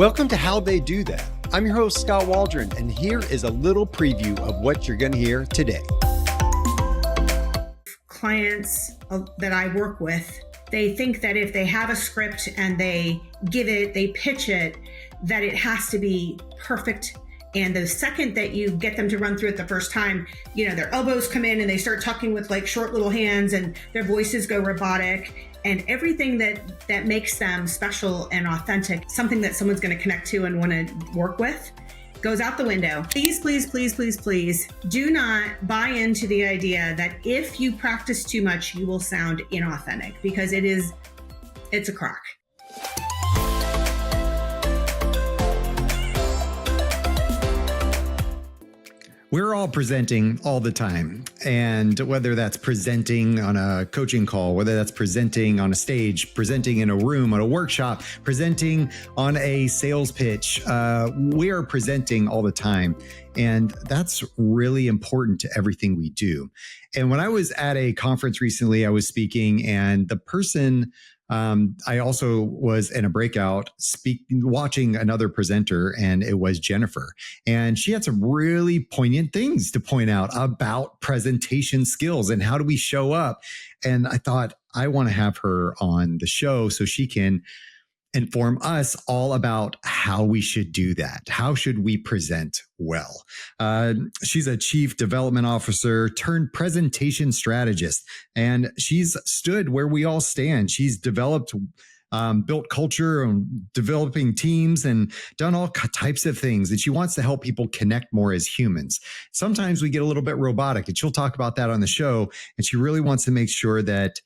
Welcome to How They Do That. I'm your host, Scott Waldron, and here is a little preview of what you're going to hear today. Clients that I work with, they think that if they have a script and they pitch it, that it has to be perfect. And the second that you get them to run through it the first time, their elbows come in and they start talking with like short little hands and their voices go robotic, and everything that makes them special and authentic, something that someone's going to connect to and want to work with, goes out the window. Please, please, please, please, please do not buy into the idea that if you practice too much, you will sound inauthentic, because it's a crock. We're all presenting all the time. And whether that's presenting on a coaching call, whether that's presenting on a stage, presenting in a room, on a workshop, presenting on a sales pitch, we are presenting all the time. And that's really important to everything we do. And when I was at a conference recently, I was speaking, and the person I also was in a breakout watching another presenter, and it was Jenifer. And she had some really poignant things to point out about presentation skills and how do we show up. And I thought, I want to have her on the show so she can inform us all about how we should do that. How should we present well? She's a chief development officer turned presentation strategist, and she's stood where we all stand. She's developed, built culture and developing teams and done all types of things. And she wants to help people connect more as humans. Sometimes we get a little bit robotic, and she'll talk about that on the show. And she really wants to make sure that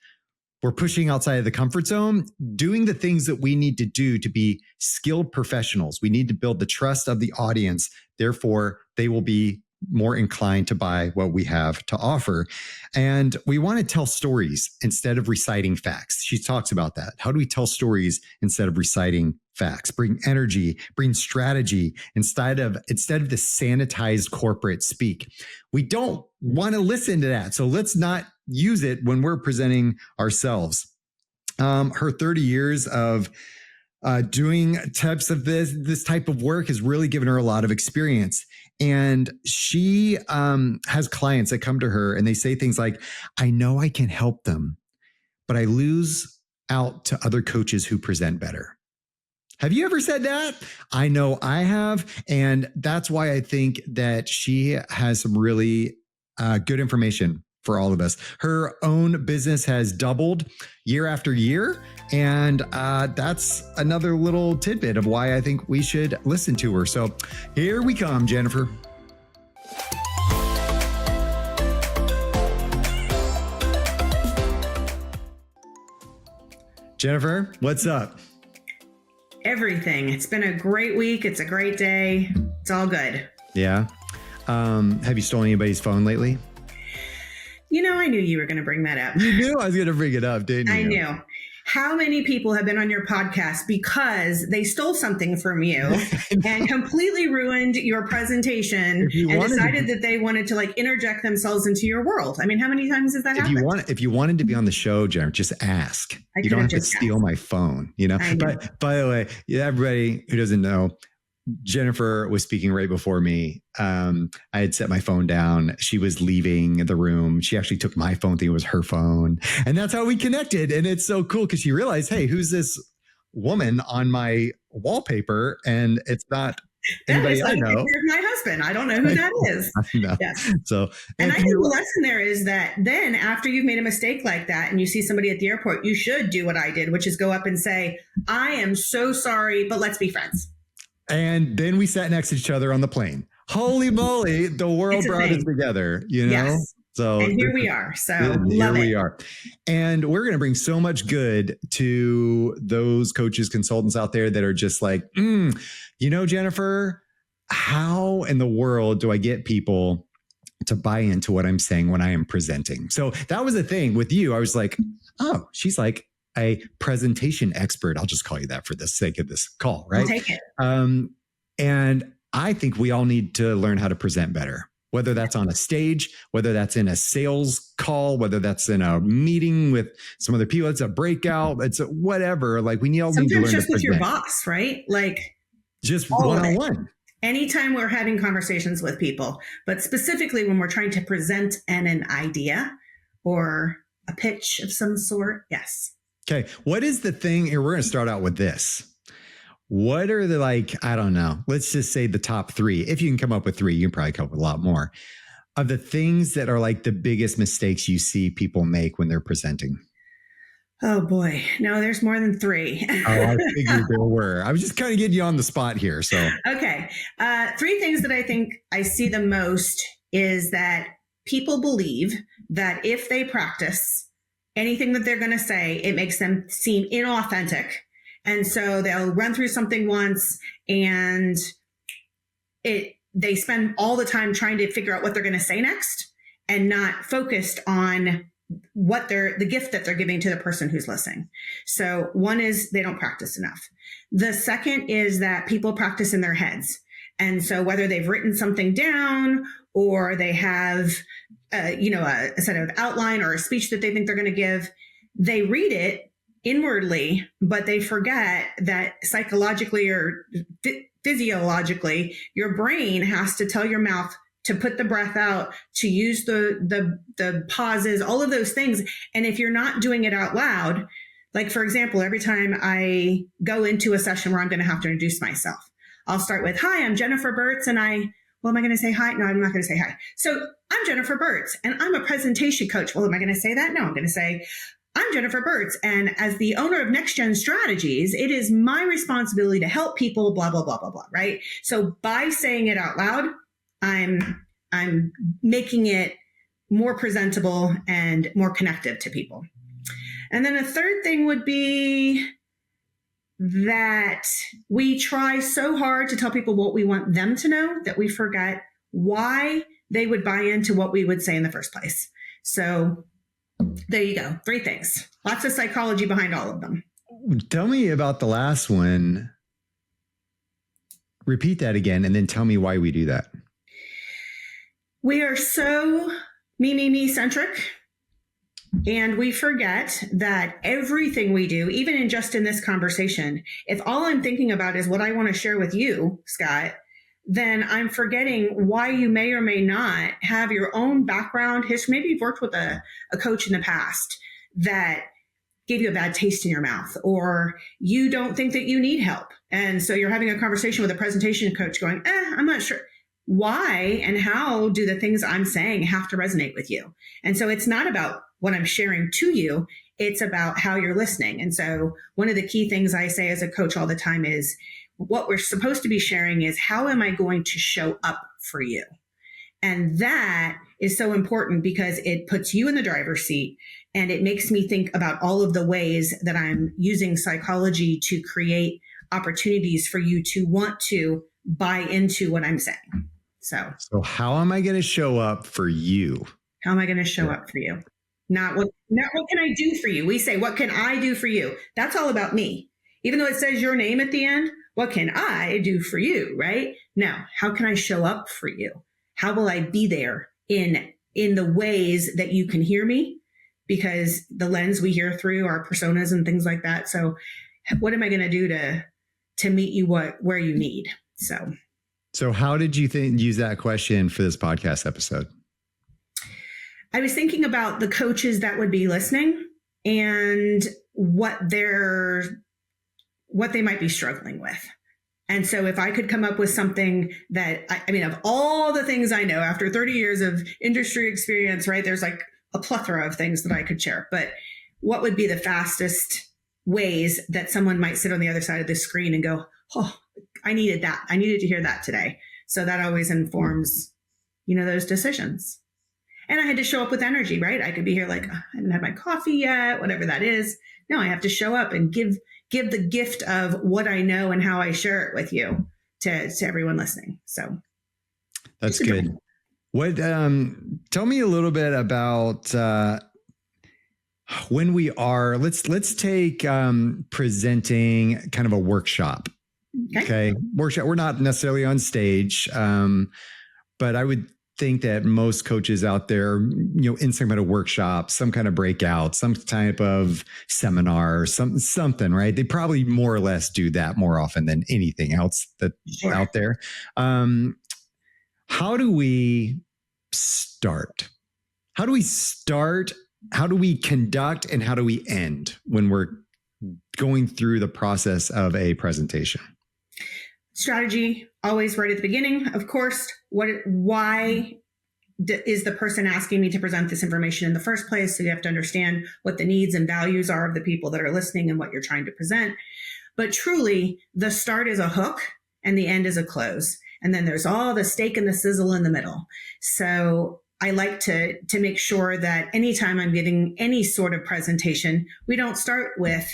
we're pushing outside of the comfort zone, doing the things that we need to do to be skilled professionals. We need to build the trust of the audience. Therefore, they will be more inclined to buy what we have to offer. And we want to tell stories instead of reciting facts. She talks about that. How do we tell stories instead of reciting facts? Bring energy, bring strategy instead of the sanitized corporate speak. We don't want to listen to that. So let's not use it when we're presenting ourselves. Her 30 years of doing types of this type of work has really given her a lot of experience. And she has clients that come to her and they say things like, I know I can help them, but I lose out to other coaches who present better. Have you ever said that? I know I have. And that's why I think that she has some really good information for all of us. Her own business has doubled year after year. And that's another little tidbit of why I think we should listen to her. So here we come, Jenifer. Jenifer, what's up? Everything. It's been a great week. It's a great day. It's all good. Yeah. Have you stolen anybody's phone lately? I knew you were going to bring that up. You knew I was going to bring it up, didn't you? I knew. How many people have been on your podcast because they stole something from you and completely ruined your presentation and decided that they wanted to interject themselves into your world? I mean, how many times has that happened? If you wanted to be on the show, Jennifer, just ask. You don't have to steal my phone, But by the way, everybody who doesn't know, Jenifer was speaking right before me. I had set my phone down. She was leaving the room. She actually took my phone, thinking it was her phone. And that's how we connected. And it's so cool because she realized, hey, who's this woman on my wallpaper? And it's not anybody I know. Here's my husband. I don't know who that is. Yes. So, and I think the lesson there is that then after you've made a mistake like that and you see somebody at the airport, you should do what I did, which is go up and say, I am so sorry, but let's be friends. And then we sat next to each other on the plane. Holy moly, the world brought us together, Yes. So and here we are. So here we are. And we're going to bring so much good to those coaches, consultants out there that are just like, Jenifer, how in the world do I get people to buy into what I'm saying when I am presenting? So that was the thing with you. I was like, oh, she's like a presentation expert. I'll just call you that for the sake of this call, right? I'll take it. And I think we all need to learn how to present better, whether that's on a stage, whether that's in a sales call, whether that's in a meeting with some other people. It's a breakout. It's whatever. We all need to learn to present. Sometimes just with your boss, right? Just All of it. one-on-one. Anytime we're having conversations with people, but specifically when we're trying to present an idea or a pitch of some sort. Yes. Okay. What is the thing here? We're going to start out with this. What are the, I don't know, let's just say the top three. If you can come up with three, you can probably come up with a lot more of the things that are like the biggest mistakes you see people make when they're presenting. Oh boy. No, there's more than three. Oh, I figured there were. I was just kind of getting you on the spot here. So, okay. Three things that I think I see the most is that people believe that if they practice anything that they're going to say, it makes them seem inauthentic. And so they'll run through something once and they spend all the time trying to figure out what they're going to say next and not focused on what the gift that they're giving to the person who's listening. So one is they don't practice enough. The second is that people practice in their heads. And so whether they've written something down or they have, a set of outline or a speech that they think they're going to give, they read it inwardly, but they forget that psychologically or physiologically, your brain has to tell your mouth to put the breath out, to use the pauses, all of those things. And if you're not doing it out loud, like for example, every time I go into a session where I'm going to have to introduce myself, I'll start with, hi, I'm Jenifer Bertz. And well, am I going to say hi? No, I'm not going to say hi. So I'm Jenifer Bertz and I'm a presentation coach. Well, am I going to say that? No, I'm going to say, I'm Jenifer Bertz. And as the owner of NxtJen Strategies, it is my responsibility to help people, blah, blah, blah, blah, blah. Right. So by saying it out loud, I'm making it more presentable and more connective to people. And then a third thing would be that we try so hard to tell people what we want them to know that we forget why they would buy into what we would say in the first place. So there you go. Three things. Lots of psychology behind all of them. Tell me about the last one. Repeat that again and then tell me why we do that. We are so me centric, and we forget that everything we do, even in this conversation, if all I'm thinking about is what I want to share with you, Skot, then I'm forgetting why you may or may not have your own background history. Maybe you've worked with a coach in the past that gave you a bad taste in your mouth, or you don't think that you need help. And so you're having a conversation with a presentation coach going, I'm not sure. Why and how do the things I'm saying have to resonate with you? And so it's not about what I'm sharing to you. It's about how you're listening. And so one of the key things I say as a coach all the time is what we're supposed to be sharing is how am I going to show up for you? And that is so important because it puts you in the driver's seat and it makes me think about all of the ways that I'm using psychology to create opportunities for you to want to buy into what I'm saying. So how am I going to show up for you? How am I going to show up for you? Not what can I do for you? We say, what can I do for you? That's all about me. Even though it says your name at the end, what can I do for you? Right? Now, how can I show up for you? How will I be there in the ways that you can hear me? Because the lens we hear through are personas and things like that. So what am I going to do to meet you where you need? So how did you use that question for this podcast episode? I was thinking about the coaches that would be listening and what they might be struggling with. And so if I could come up with something that, of all the things I know after 30 years of industry experience, right, there's like a plethora of things that I could share. But what would be the fastest ways that someone might sit on the other side of the screen and go, oh, I needed that. I needed to hear that today. So that always informs, those decisions. And I had to show up with energy, right? I could be here like, I haven't had my coffee yet, whatever that is. No, I have to show up and give the gift of what I know and how I share it with you to everyone listening. So that's good. What, tell me a little bit about, when we are, let's take, presenting kind of a workshop. Okay. Workshop. We're not necessarily on stage. But I would think that most coaches out there, in some kind of workshop, some kind of breakout, some type of seminar, something, right? They probably more or less do that more often than anything else that's out there. How do we start? How do we start? How do we conduct? And how do we end when we're going through the process of a presentation? Strategy, always right at the beginning. Of course, why is the person asking me to present this information in the first place? So you have to understand what the needs and values are of the people that are listening and what you're trying to present. But truly, the start is a hook and the end is a close. And then there's all the steak and the sizzle in the middle. So I like to make sure that anytime I'm giving any sort of presentation, we don't start with,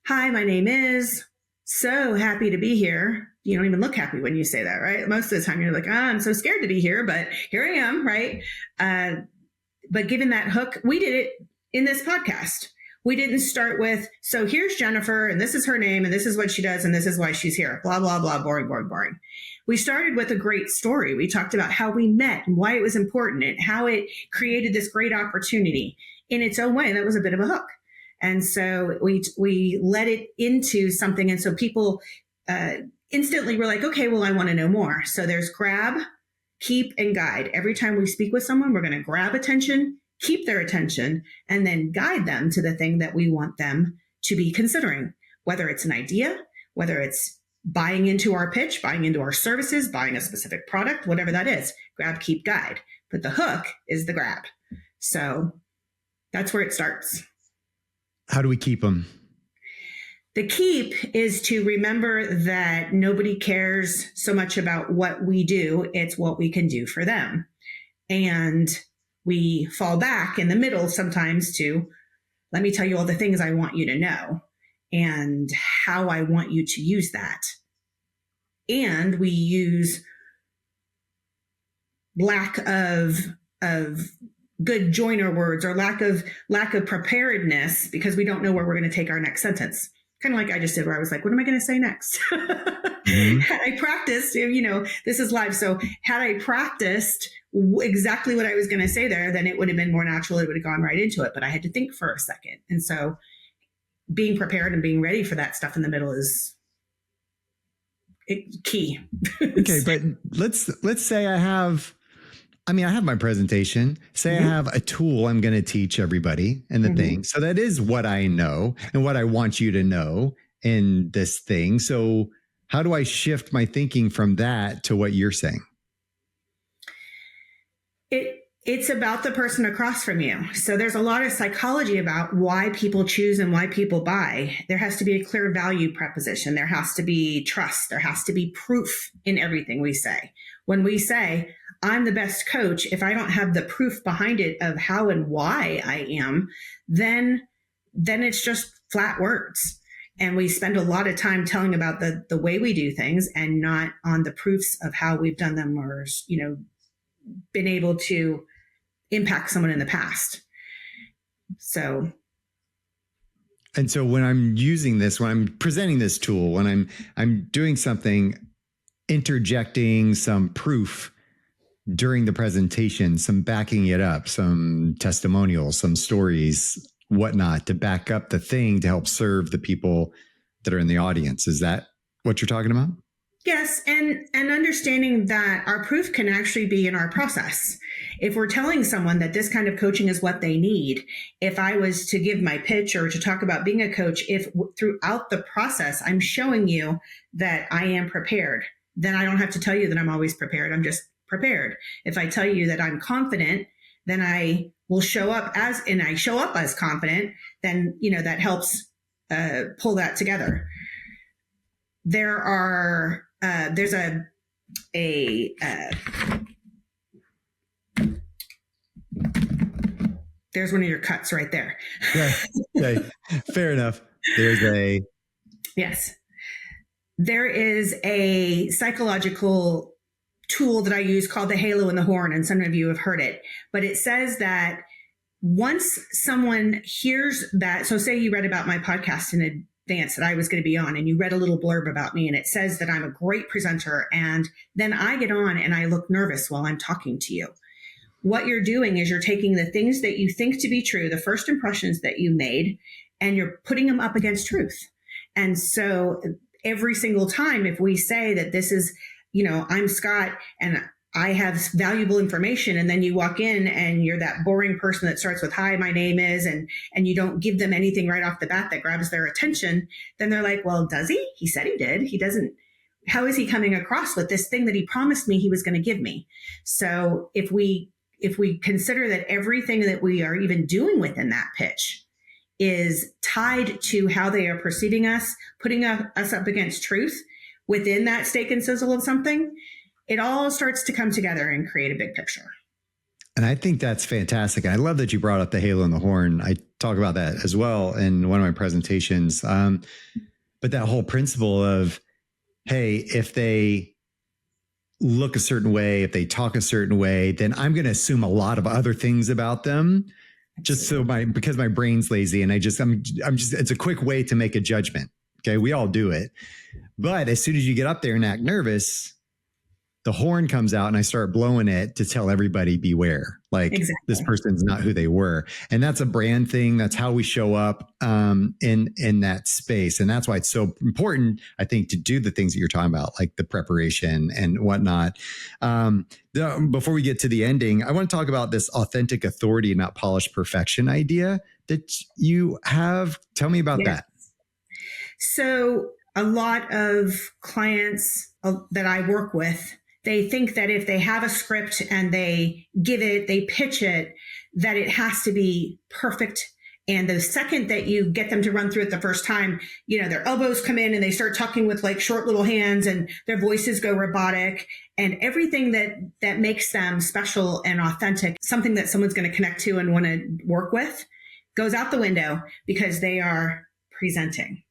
"Hi, my name is so happy to be here." You don't even look happy when you say that, right? Most of the time you're like, I'm so scared to be here, but here I am, right? But given that hook, we did it in this podcast. We didn't start with, "So here's Jenifer, and this is her name, and this is what she does, and this is why she's here." Blah, blah, blah, boring, boring, boring. We started with a great story. We talked about how we met and why it was important and how it created this great opportunity. In its own way, that was a bit of a hook. And so we led it into something. And so people instantly were like, okay, well, I want to know more. So there's grab, keep, and guide. Every time we speak with someone, we're going to grab attention, keep their attention, and then guide them to the thing that we want them to be considering, whether it's an idea, whether it's buying into our pitch, buying into our services, buying a specific product, whatever that is. Grab, keep, guide. But the hook is the grab. So that's where it starts. How do we keep them? The keep is to remember that nobody cares so much about what we do. It's what we can do for them. And we fall back in the middle sometimes to, let me tell you all the things I want you to know and how I want you to use that. And we use lack of good joiner words or lack of preparedness because we don't know where we're going to take our next sentence. Kind of like I just did, where I was like, what am I going to say next? Mm-hmm. Had I practiced, this is live. So had I practiced exactly what I was going to say there, then it would have been more natural. It would have gone right into it, but I had to think for a second. And so being prepared and being ready for that stuff in the middle is key. Okay. But let's say I have my presentation. Say mm-hmm. I have a tool I'm going to teach everybody and the mm-hmm. thing. So that is what I know and what I want you to know in this thing. So how do I shift my thinking from that to what you're saying? It's about the person across from you. So there's a lot of psychology about why people choose and why people buy. There has to be a clear value proposition. There has to be trust. There has to be proof in everything we say. When we say, I'm the best coach, if I don't have the proof behind it of how and why I am, then it's just flat words. And we spend a lot of time telling about the way we do things and not on the proofs of how we've done them or, been able to impact someone in the past. And so when I'm using this, when I'm presenting this tool, when I'm doing something, interjecting some proof during the presentation, some backing it up, some testimonials, some stories, whatnot, to back up the thing to help serve the people that are in the audience. Is that what you're talking about? Yes. And understanding that our proof can actually be in our process. If we're telling someone that this kind of coaching is what they need, if I was to give my pitch or to talk about being a coach, if throughout the process, I'm showing you that I am prepared, then I don't have to tell you that I'm always prepared. I'm just prepared. If I tell you that I'm confident, then I will show up as confident, then, that helps pull that together. There's there's one of your cuts right there. Okay. Fair enough. Yes. There is a psychological tool that I use called the halo and the horn, and some of you have heard it, but it says that once someone hears that, so say you read about my podcast dance that I was going to be on, and you read a little blurb about me, and it says that I'm a great presenter, and then I get on and I look nervous while I'm talking to you. What you're doing is you're taking the things that you think to be true, the first impressions that you made, and you're putting them up against truth. And so every single time, if we say that this is, I'm Skot and I have valuable information, and then you walk in and you're that boring person that starts with, hi, my name is, and you don't give them anything right off the bat that grabs their attention, then they're like, well, does he? He said he did. He doesn't. How is he coming across with this thing that he promised me he was going to give me? So if we consider that everything that we are even doing within that pitch is tied to how they are perceiving us, putting us up against truth within that steak and sizzle of something, it all starts to come together and create a big picture. And I think that's fantastic. I love that you brought up the halo and the horn. I talk about that as well in one of my presentations. But that whole principle of, hey, if they look a certain way, if they talk a certain way, then I'm going to assume a lot of other things about them. Just so because my brain's lazy and I'm just, it's a quick way to make a judgment. Okay. We all do it. But as soon as you get up there and act nervous, the horn comes out and I start blowing it to tell everybody beware. Like, exactly. This person's not who they were. And that's a brand thing. That's how we show up in that space. And that's why it's so important, I think, to do the things that you're talking about, like the preparation and whatnot. Before we get to the ending, I want to talk about this authentic authority, not polished perfection idea that you have. Tell me about that. So a lot of clients that I work with, they think that if they have a script and they pitch it, that it has to be perfect. And the second that you get them to run through it the first time, their elbows come in and they start talking with like short little hands and their voices go robotic, and everything that makes them special and authentic, something that someone's going to connect to and want to work with, goes out the window because they are presenting.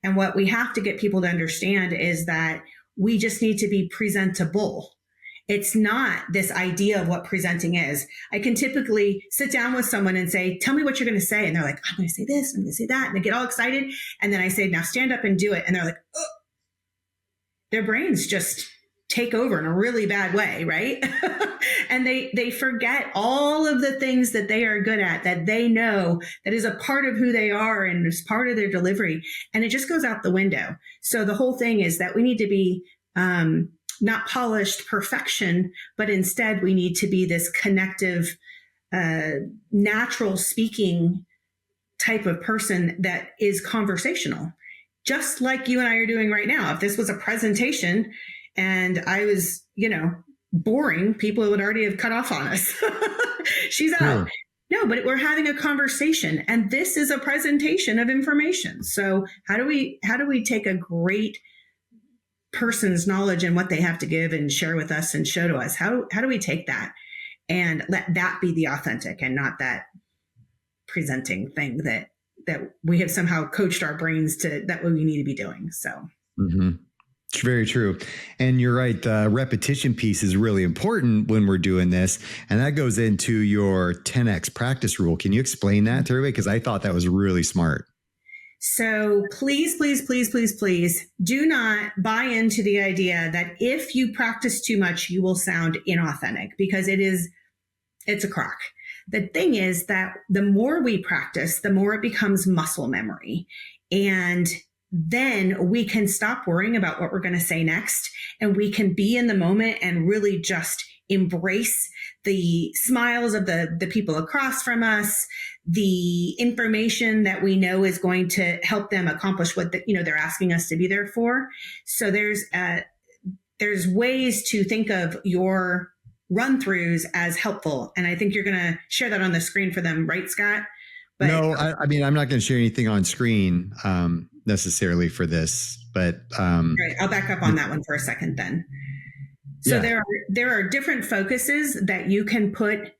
And what we have to get people to understand is that we just need to be presentable. It's not this idea of what presenting is. I can typically sit down with someone and say, tell me what you're going to say. And they're like, I'm going to say this, I'm going to say that. And they get all excited. And then I say, now stand up and do it. And they're like, oh. Their brains just take over in a really bad way, right? And they forget all of the things that they are good at, that they know, that is a part of who they are and is part of their delivery. And it just goes out the window. So the whole thing is that we need to be not polished perfection, but instead we need to be this connective, natural speaking type of person that is conversational, just like you and I are doing right now. If this was a presentation and I was, boring, people would already have cut off on us. She's out. No, but we're having a conversation, and this is a presentation of information. So how do we take a great person's knowledge and what they have to give and share with us and show to us? How do we take that and let that be the authentic and not that presenting thing that we have somehow coached our brains to that what we need to be doing. So. Mm-hmm. It's very true. And you're right. The repetition piece is really important when we're doing this. And that goes into your 10X practice rule. Can you explain that to everybody? Because I thought that was really smart. So please, please, please, please, please do not buy into the idea that if you practice too much, you will sound inauthentic, because it's a crock. The thing is that the more we practice, the more it becomes muscle memory. And then we can stop worrying about what we're going to say next, and we can be in the moment and really just embrace the smiles of the people across from us, the information that we know is going to help them accomplish what they're asking us to be there for. So there's ways to think of your run-throughs as helpful, and I think you're going to share that on the screen for them, right, Skot? But, no, I mean, I'm not going to share anything on screen necessarily for this, but right, I'll back up on that one for a second then. So yeah. There are different focuses that you can put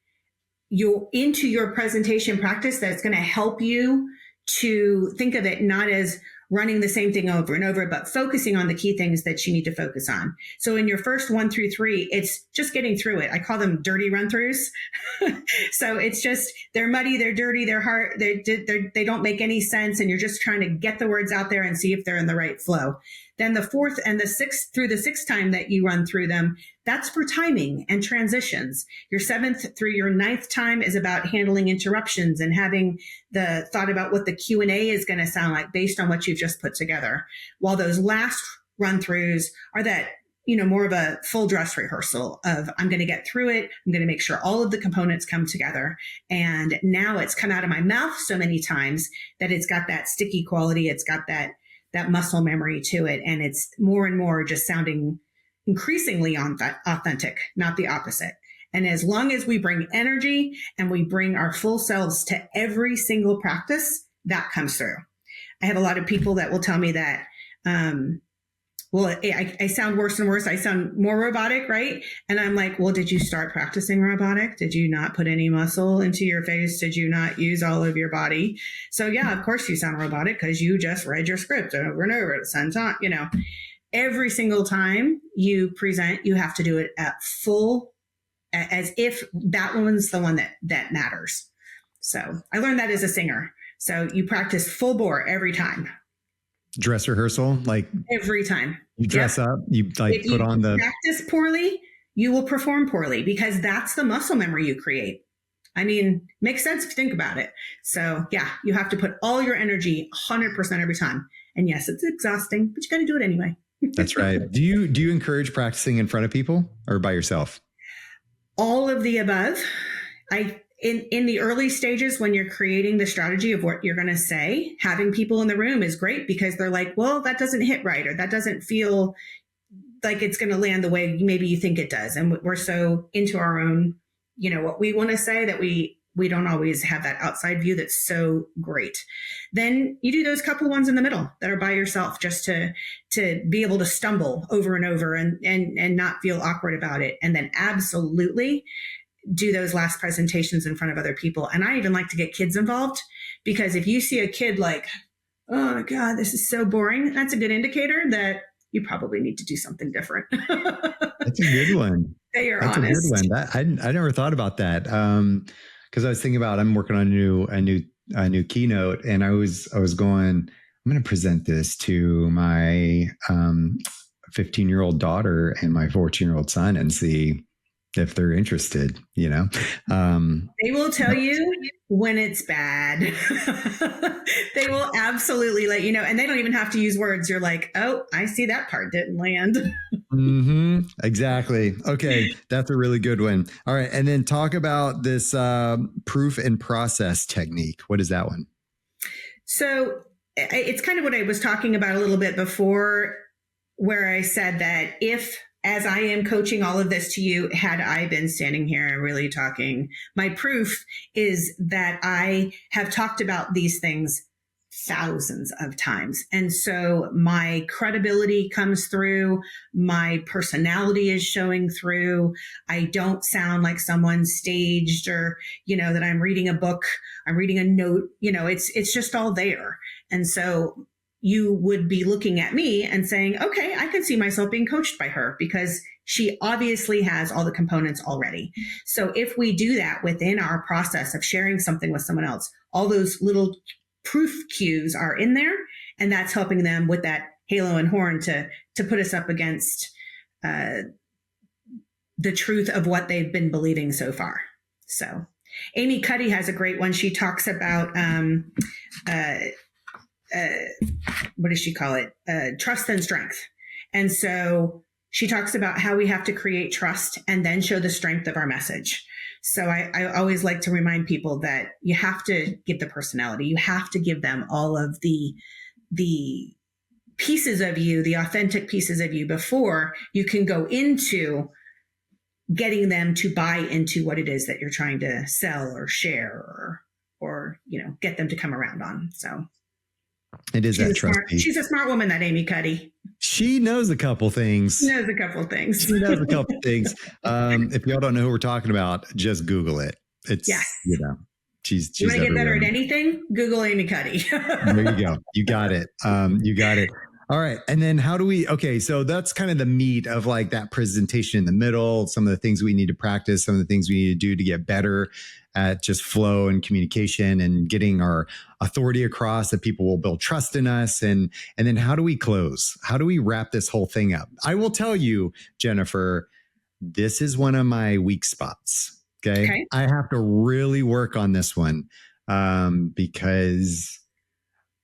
into your presentation practice that's going to help you to think of it not as running the same thing over and over, but focusing on the key things that you need to focus on. So in your first 1 through 3, it's just getting through it. I call them dirty run throughs. So it's just, they're muddy, they're dirty, they're hard, they don't make any sense. And you're just trying to get the words out there and see if they're in the right flow. Then the 4th and the 6th through the 6th time that you run through them, that's for timing and transitions. Your 7th through your 9th time is about handling interruptions and having the thought about what the Q&A is going to sound like based on what you've just put together. While those last run throughs are that, more of a full dress rehearsal of, I'm going to get through it. I'm going to make sure all of the components come together. And now it's come out of my mouth so many times that it's got that sticky quality. It's got that muscle memory to it. And it's more and more just sounding increasingly authentic, not the opposite. And as long as we bring energy and we bring our full selves to every single practice, that comes through. I have a lot of people that will tell me that, I sound worse and worse. I sound more robotic, right? And I'm like, well, did you start practicing robotic? Did you not put any muscle into your face? Did you not use all of your body? So yeah, of course you sound robotic because you just read your script over and over at the same time. Every single time you present, you have to do it at full, as if that one's the one that matters. So I learned that as a singer. So you practice full bore every time. Dress rehearsal, like every time you dress up, you like put on the practice poorly, you will perform poorly because that's the muscle memory you create. I mean, makes sense if you think about it. So yeah, you have to put all your energy 100% every time. And yes, it's exhausting, but you got to do it anyway. That's right. Do you encourage practicing in front of people or by yourself? All of the above. In the early stages, when you're creating the strategy of what you're going to say, having people in the room is great because they're like, well, that doesn't hit right, or that doesn't feel like it's going to land the way maybe you think it does. And we're so into our own, what we want to say that we don't always have that outside view that's so great. Then you do those couple ones in the middle that are by yourself just to be able to stumble over and over and not feel awkward about it. And then absolutely do those last presentations in front of other people. And I even like to get kids involved because if you see a kid like, oh my God, this is so boring, that's a good indicator that you probably need to do something different. That's a good one. That's honest. A good one. I never thought about that. Because I was thinking about, I'm working on a new keynote, and I was going, I'm going to present this to my 15-year-old daughter and my 14-year-old son and see if they're interested, They will tell you when it's bad. They will absolutely let you know. And they don't even have to use words. You're like, oh, I see that part didn't land. Mm-hmm. Exactly. Okay. That's a really good one. All right. And then talk about this proof and process technique. What is that one? So it's kind of what I was talking about a little bit before, where I said that as I am coaching all of this to you, had I been standing here and really talking, my proof is that I have talked about these things thousands of times. And so my credibility comes through, my personality is showing through. I don't sound like someone staged or, that I'm reading a book, I'm reading a note, it's just all there. And so you would be looking at me and saying, okay, I could see myself being coached by her because she obviously has all the components already. So if we do that within our process of sharing something with someone else, all those little proof cues are in there, and that's helping them with that halo and horn to put us up against the truth of what they've been believing so far. So Amy Cuddy has a great one. She talks about what does she call it? Trust and strength. And so she talks about how we have to create trust and then show the strength of our message. So I always like to remind people that you have to give the personality. You have to give them all of the pieces of you, the authentic pieces of you, before you can go into getting them to buy into what it is that you're trying to sell or share or get them to come around on. So it is that trust. She's a smart woman, that Amy Cuddy. She knows a couple things. If y'all don't know who we're talking about, just Google it. It's, She's You want to get better everywhere. at anything? Google Amy Cuddy. There you go. You got it. You got it. All right. And then so that's kind of the meat of like that presentation in the middle, some of the things we need to practice, some of the things we need to do to get better at just flow and communication and getting our authority across, that people will build trust in us. And then how do we close? How do we wrap this whole thing up? I will tell you, Jenifer, this is one of my weak spots. Okay. I have to really work on this one because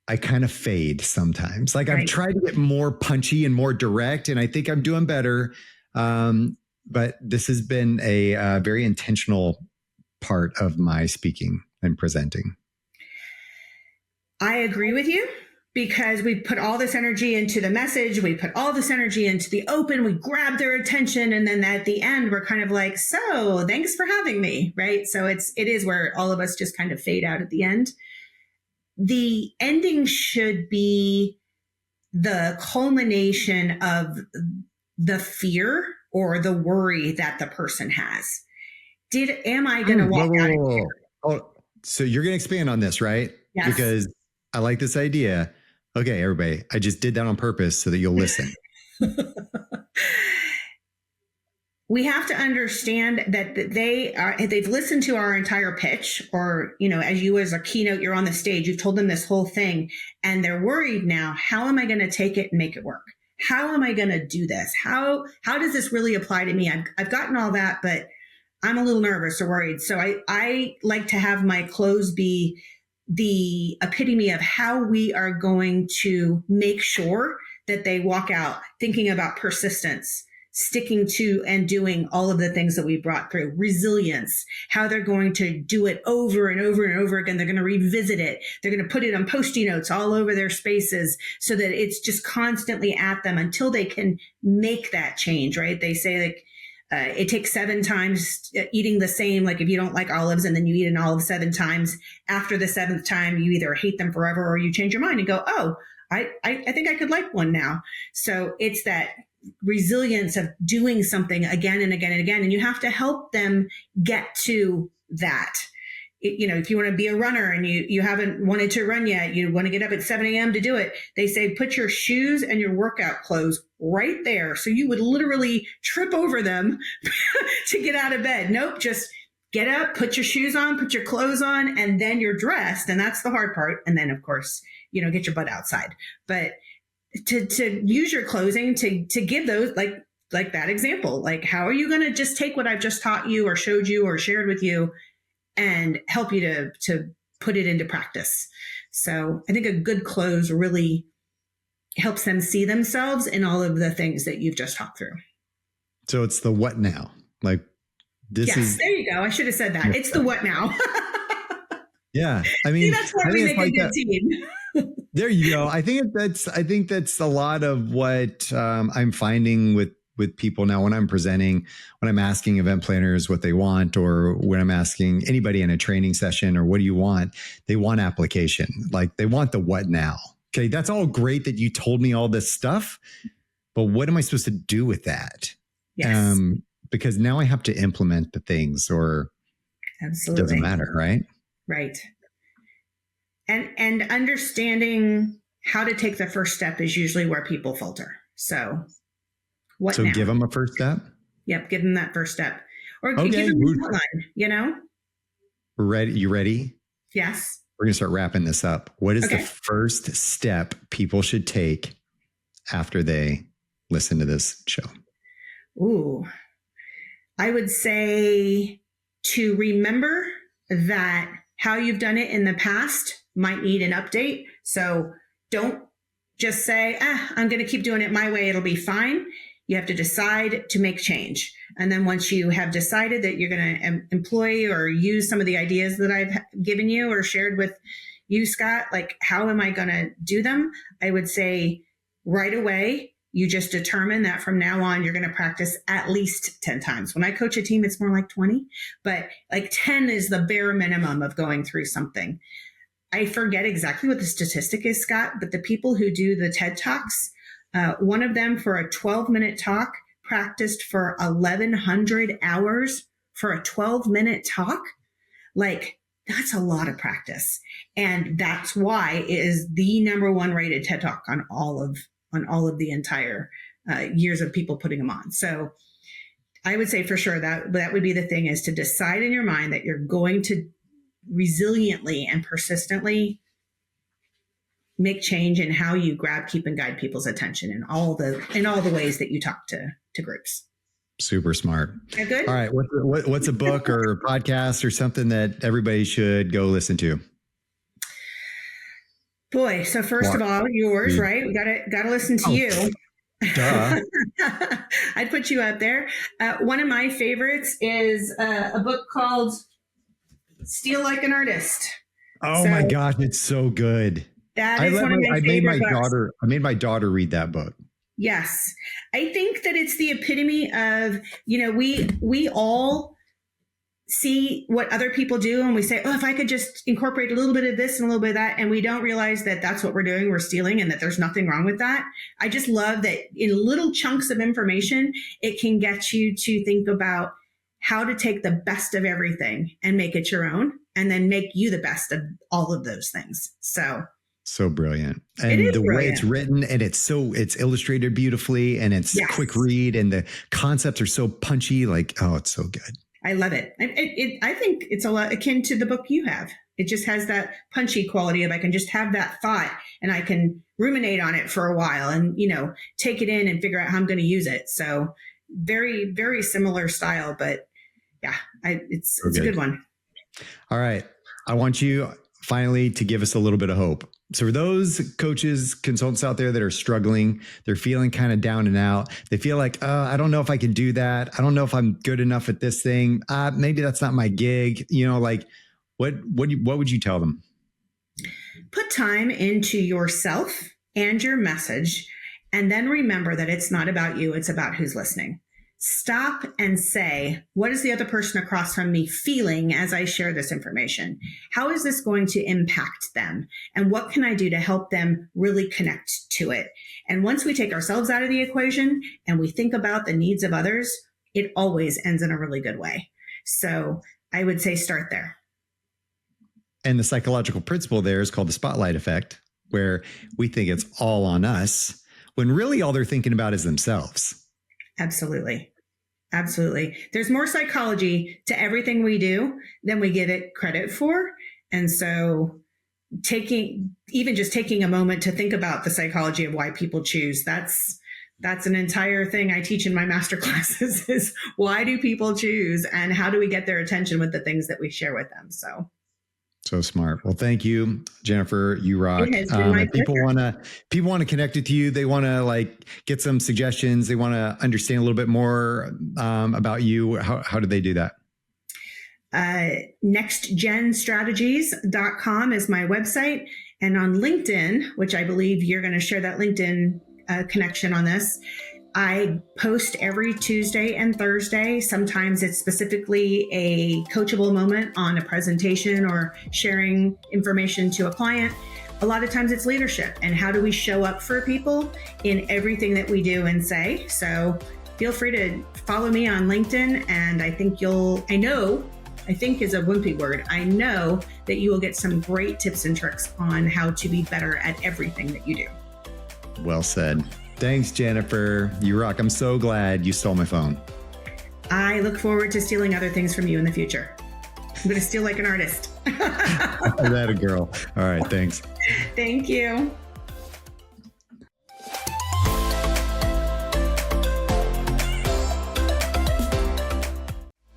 I kind of fade sometimes. Like I've tried to get more punchy and more direct, and I think I'm doing better. But this has been a very intentional part of my speaking and presenting. I agree with you, because we put all this energy into the message. We put all this energy into the open. We grab their attention. And then at the end, we're kind of like, so thanks for having me. Right. So it is where all of us just kind of fade out at the end. The ending should be the culmination of the fear or the worry that the person has. Am I going to walk out of here? Oh, so you're going to expand on this, right? Yes. Because I like this idea. Okay, everybody, I just did that on purpose so that you'll listen. We have to understand that they've listened to our entire pitch, or, as you as a keynote, you're on the stage, you've told them this whole thing, and they're worried now. How am I going to take it and make it work? How am I going to do this? How does this really apply to me? I've gotten all that, but I'm a little nervous or worried. So I like to have my close be the epitome of how we are going to make sure that they walk out thinking about persistence, sticking to and doing all of the things that we brought through, resilience, how they're going to do it over and over and over again. They're going to revisit it. They're going to put it on Post-it notes all over their spaces so that it's just constantly at them until they can make that change, right? They say like, it takes 7 times eating the same, like if you don't like olives and then you eat an olive 7 times, after the 7th time, you either hate them forever or you change your mind and go, oh, I think I could like one now. So it's that resilience of doing something again and again and again. And you have to help them get to that. If you want to be a runner and you haven't wanted to run yet, you want to get up at 7 a.m. to do it. They say, put your shoes and your workout clothes right there. So you would literally trip over them to get out of bed. Nope. Just get up, put your shoes on, put your clothes on, and then you're dressed. And that's the hard part. And then of course, get your butt outside, but to use your closing to give those, like that example, like, how are you going to just take what I've just taught you or showed you or shared with you and help you to put it into practice. So I think a good close really helps them see themselves in all of the things that you've just talked through. So it's the what now? Like this is. There you go. I should have said that. It's the what now. Yeah. I mean, that's why we make a good team. There you go. I think that's a lot of what I'm finding with people now when I'm presenting, when I'm asking event planners what they want, or when I'm asking anybody in a training session, or what do you want? They want application. Like they want the what now. Okay. That's all great that you told me all this stuff, but what am I supposed to do with that? Yes. Because now I have to implement the things, or absolutely it doesn't matter. Right. Right. And understanding how to take the first step is usually where people falter. So what now? Give them a first step? Yep. Give them that first step. Or give them a outline, Ready? You ready? Yes. We're going to start wrapping this up. What is the first step people should take after they listen to this show? Ooh, I would say to remember that how you've done it in the past might need an update. So don't just say, I'm going to keep doing it my way. It'll be fine. You have to decide to make change. And then once you have decided that you're going to employ or use some of the ideas that I've given you or shared with you, Skot, like, how am I going to do them? I would say right away, you just determine that from now on, you're going to practice at least 10 times. When I coach a team, it's more like 20, but like 10 is the bare minimum of going through something. I forget exactly what the statistic is, Skot, but the people who do the TED Talks, one of them for a 12-minute talk practiced for 1,100 hours for a 12-minute talk. Like, That's a lot of practice. And that's why it is the number one rated TED Talk on all of the entire years of people putting them on. So I would say for sure that would be the thing, is to decide in your mind that you're going to resiliently and persistently make change in how you grab, keep, and guide people's attention in all the ways that you talk to groups. Super smart. Yeah, good. All right. What's a book or a podcast or something that everybody should go listen to? Boy. So first of all, yours, right? We gotta listen to you. Duh. I'd put you out there. One of my favorites is a book called Steal Like an Artist. Oh my gosh, it's so good. That is one of my favorite books. I made my daughter read that book. Yes. I think that it's the epitome of, we all see what other people do and we say, oh, if I could just incorporate a little bit of this and a little bit of that. And we don't realize that that's what we're doing. We're stealing, and that there's nothing wrong with that. I just love that in little chunks of information, it can get you to think about how to take the best of everything and make it your own, and then make you the best of all of those things. So brilliant. And the way it's written, and it's illustrated beautifully, and it's quick read, and the concepts are so punchy. It's so good. I love it. I think it's a lot akin to the book you have. It just has that punchy quality of, I can just have that thought and I can ruminate on it for a while and, take it in and figure out how I'm going to use it. So very, very similar style, but yeah, it's a good one. All right. I want you finally to give us a little bit of hope. So for those coaches, consultants out there that are struggling, they're feeling kind of down and out. They feel like, I don't know if I can do that. I don't know if I'm good enough at this thing. Maybe that's not my gig. What would you tell them? Put time into yourself and your message, and then remember that it's not about you. It's about who's listening. Stop and say, what is the other person across from me feeling as I share this information? How is this going to impact them? And what can I do to help them really connect to it? And once we take ourselves out of the equation and we think about the needs of others, it always ends in a really good way. So I would say start there. And the psychological principle there is called the spotlight effect, where we think it's all on us when really all they're thinking about is themselves. Absolutely. Absolutely. There's more psychology to everything we do than we give it credit for. And so taking a moment to think about the psychology of why people choose, that's an entire thing I teach in my master classes, is why do people choose and how do we get their attention with the things that we share with them? So smart. Well, thank you, Jenifer. You rock. People want to connect with you. They want to get some suggestions. They want to understand a little bit more about you. How do they do that? NxtJenStrategies.com is my website. And on LinkedIn, which I believe you're going to share that LinkedIn connection on this, I post every Tuesday and Thursday. Sometimes it's specifically a coachable moment on a presentation or sharing information to a client. A lot of times it's leadership and how do we show up for people in everything that we do and say. So feel free to follow me on LinkedIn, and I think I think is a wimpy word. I know that you will get some great tips and tricks on how to be better at everything that you do. Well said. Thanks, Jenifer. You rock. I'm so glad you stole my phone. I look forward to stealing other things from you in the future. I'm going to steal like an artist. That a girl. All right. Thanks. Thank you.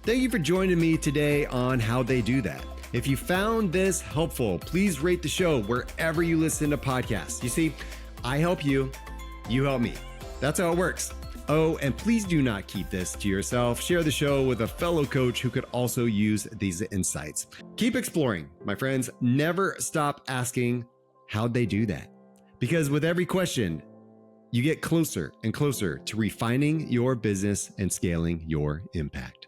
Thank you for joining me today on How They Do That. If you found this helpful, please rate the show wherever you listen to podcasts. You see, I help you. You help me. That's how it works. Oh, and please do not keep this to yourself. Share the show with a fellow coach who could also use these insights. Keep exploring, my friends. Never stop asking how'd they do that? Because with every question, you get closer and closer to refining your business and scaling your impact.